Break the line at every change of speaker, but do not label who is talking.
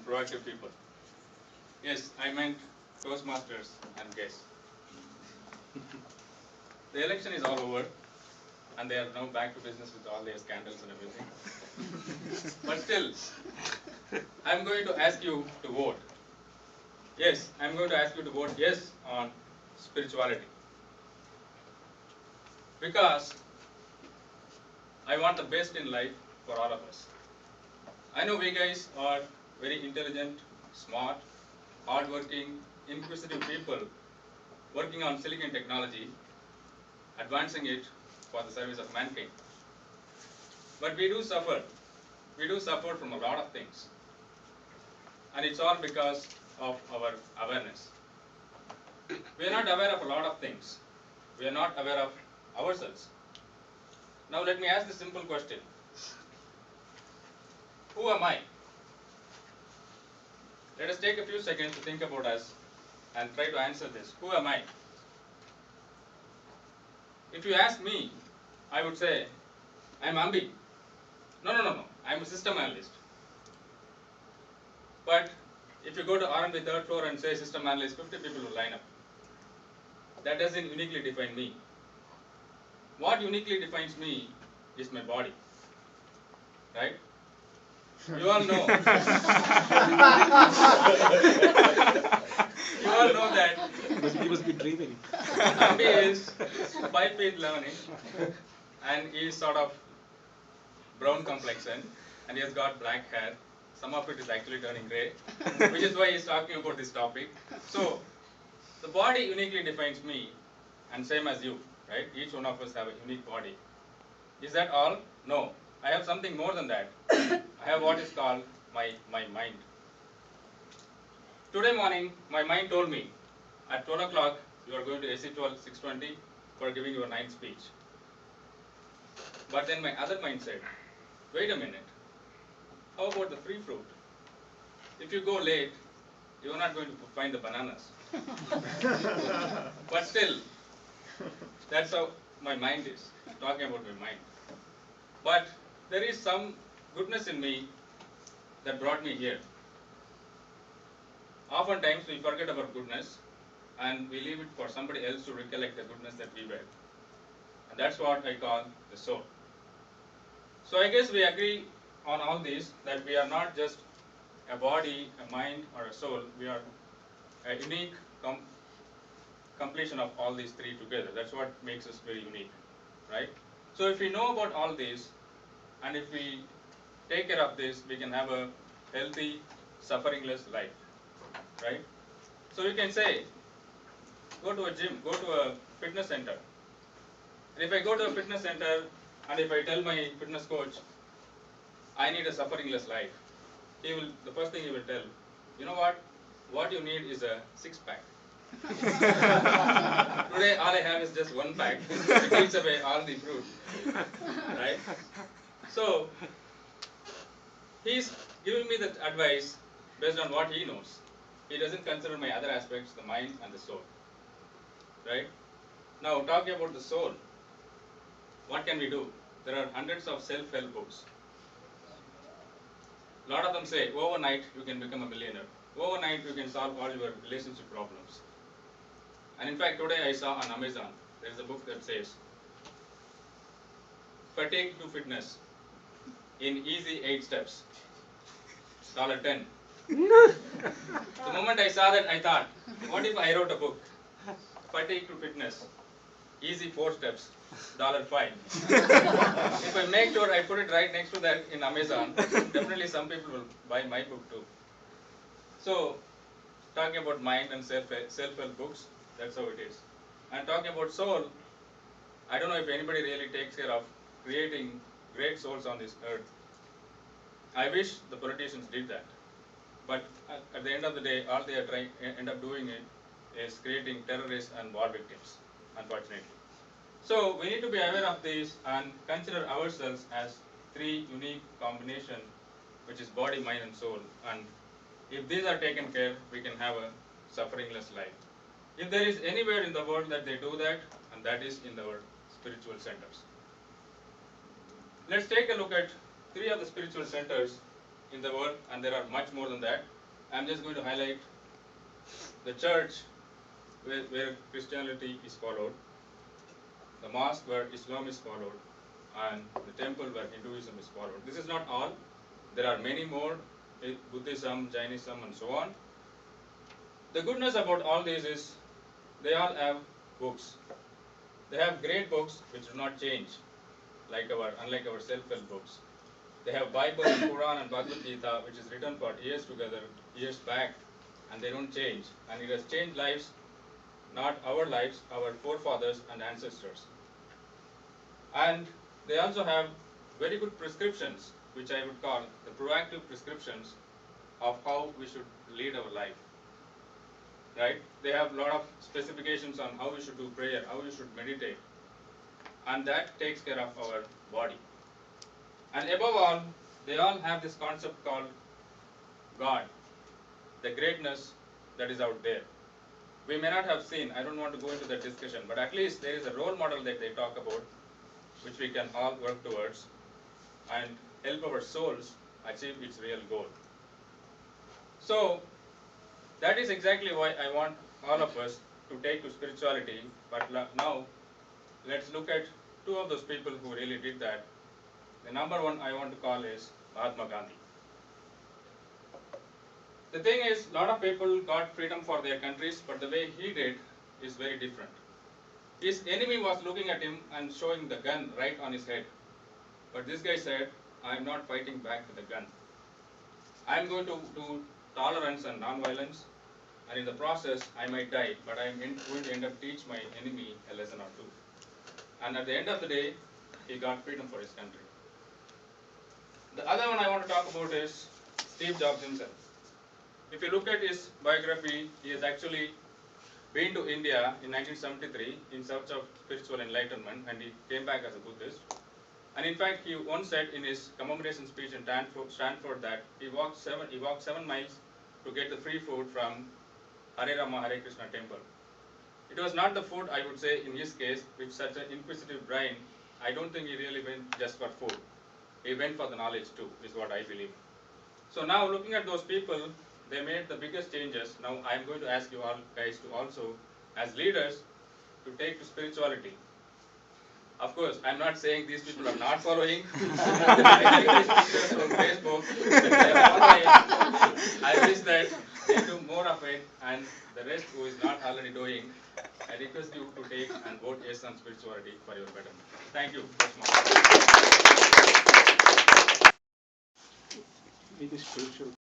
proactive people. Yes, I meant Toastmasters and guests. The election is all over, and they are now back to business with all their scandals and everything. But still, I'm going to ask you to vote. Yes, I'm going to ask you to vote yes on spirituality. Because I want the best in life for all of us. I know we guys are very intelligent, smart, hardworking, inquisitive people working on silicon technology, advancing it for the service of mankind. But we do suffer. We do suffer from a lot of things. And it's all because of our awareness. We are not aware of a lot of things. We are not aware of ourselves. Now let me ask the simple question. Who am I? Let us take a few seconds to think about us and try to answer this. Who am I? If you ask me, I would say, I'm Ambi. No. I'm a system analyst. But if you go to R&D third floor and say system analyst, 50 people will line up. That doesn't uniquely define me. What uniquely defines me is my body. Right? You all know. You all know that
He must be dreaming.
Ambi is 5 feet 11 inch and he is sort of brown complexion and he has got black hair. Some of it is actually turning grey, which is why he is talking about this topic. So, the body uniquely defines me and same as you, right? Each one of us have a unique body. Is that all? No. I have something more than that. I have what is called my mind. Today morning, my mind told me, at 12 o'clock, you are going to SC 12 620 for giving your ninth speech. But then my other mind said, wait a minute, how about the free fruit? If you go late, you are not going to find the bananas. But still, that's how my mind is, talking about my mind. But there is some goodness in me that brought me here. Oftentimes we forget our goodness and we leave it for somebody else to recollect the goodness that we were. And that's what I call the soul. So I guess we agree on all these that we are not just a body, a mind, or a soul. We are a unique completion of all these three together. That's what makes us very unique, right? So if we know about all these, and if we take care of this, we can have a healthy, sufferingless life, right? So you can say, go to a gym, go to a fitness center. And if I go to a fitness center, and if I tell my fitness coach, I need a sufferingless life, the first thing he will tell, you know what you need is a six-pack. Today all I have is just one pack, which eats away all the fruit, right? So, he's giving me that advice based on what he knows. He doesn't consider my other aspects, the mind and the soul, right? Now, talking about the soul, what can we do? There are hundreds of self-help books. A lot of them say, overnight you can become a millionaire. Overnight you can solve all your relationship problems. And in fact, today I saw on Amazon, there is a book that says, Fatigue to Fitness in Easy 8 Steps, $10. The moment I saw that, I thought, what if I wrote a book, Fatigue to Fitness, Easy 4 Steps, $5. If I make sure I put it right next to that in Amazon, definitely some people will buy my book too. So, talking about mind and self-help books, that's how it is. And talking about soul, I don't know if anybody really takes care of creating great souls on this earth. I wish the politicians did that. But at the end of the day, all they are end up doing is creating terrorists and war victims, unfortunately. So we need to be aware of this and consider ourselves as three unique combinations, which is body, mind, and soul. And if these are taken care, we can have a sufferingless life. If there is anywhere in the world that they do that, and that is in our spiritual centers. Let's take a look at three of the spiritual centers in the world, and there are much more than that. I'm just going to highlight the church where Christianity is followed, the mosque where Islam is followed, and the temple where Hinduism is followed. This is not all. There are many more, Buddhism, Jainism, and so on. The goodness about all these is they all have books. They have great books which do not change, unlike our self-help books. They have Bible, Quran, and Bhagavad Gita, which is written for years back, and they don't change. And it has changed lives, not our lives, our forefathers and ancestors. And they also have very good prescriptions, which I would call the proactive prescriptions of how we should lead our life. Right? They have a lot of specifications on how we should do prayer, how we should meditate, and that takes care of our body. And above all, they all have this concept called God, the greatness that is out there. We may not have seen, I don't want to go into that discussion, but at least there is a role model that they talk about, which we can all work towards and help our souls achieve its real goal. So, that is exactly why I want all of us to take to spirituality. But now, let's look at two of those people who really did that. The number one I want to call is Mahatma Gandhi. The thing is, a lot of people got freedom for their countries, but the way he did is very different. His enemy was looking at him and showing the gun right on his head. But this guy said, I am not fighting back with a gun. I am going to do tolerance and non-violence, and in the process, I might die, but I am going to end up teach my enemy a lesson or two. And at the end of the day, he got freedom for his country. The other one I want to talk about is Steve Jobs himself. If you look at his biography, he has actually been to India in 1973 in search of spiritual enlightenment, and he came back as a Buddhist. And in fact, he once said in his commemoration speech in Stanford that he walked 7 miles to get the free food from Hare Rama Hare Krishna temple. It was not the food, I would say, in his case, with such an inquisitive brain. I don't think he really went just for food. He went for the knowledge too, is what I believe. So now looking at those people, they made the biggest changes. Now I am going to ask you all guys to also, as leaders, to take to spirituality. Of course, I'm not saying these people are not following. I like these pictures from Facebook. They are following. I wish that they do more of it, and the rest who is not already doing, I request you to take and vote yes on spirituality for your betterment. Thank you.
It is spiritual.